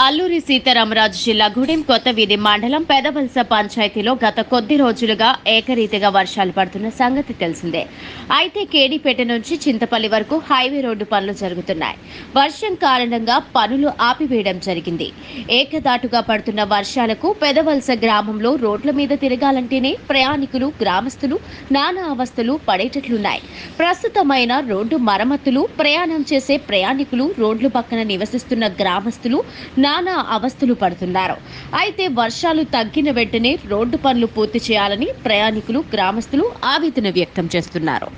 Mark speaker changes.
Speaker 1: అల్లూరి సీతారామరాజు జిల్లా గూడెం కొత్తవీధి మండలం పెదవలస పంచాయతీలో గత కొద్ది రోజులుగా ఏకరీతిగా వర్షాలు పడుతున్న సంగతి తెలిసిందే. అయితే కేడీపేట నుంచి చింతపల్లి వరకు హైవే రోడ్డు పనులు జరుగుతున్నాయి. వర్షం కారణంగా పనులు ఆపివేయడం జరిగింది. ఏకదాటుగా పడుతున్న వర్షాలకు పెదవలస గ్రామంలో రోడ్ల మీద తిరగాలంటేనే ప్రయాణికులు, గ్రామస్తులు నానా అవస్థలు పడేటట్లున్నాయి. ప్రస్తుతమైన రోడ్డు మరమ్మతులు, ప్రయాణం చేసే ప్రయాణికులు, రోడ్లు పక్కన నివసిస్తున్న గ్రామస్తులు నానా అవస్థలు పడుతున్నారు. అయితే వర్షాలు తగ్గిన వెంటనే రోడ్డు పనులు పూర్తి చేయాలని ప్రయాణికులు, గ్రామస్తులు ఆవేదన వ్యక్తం చేస్తున్నారు.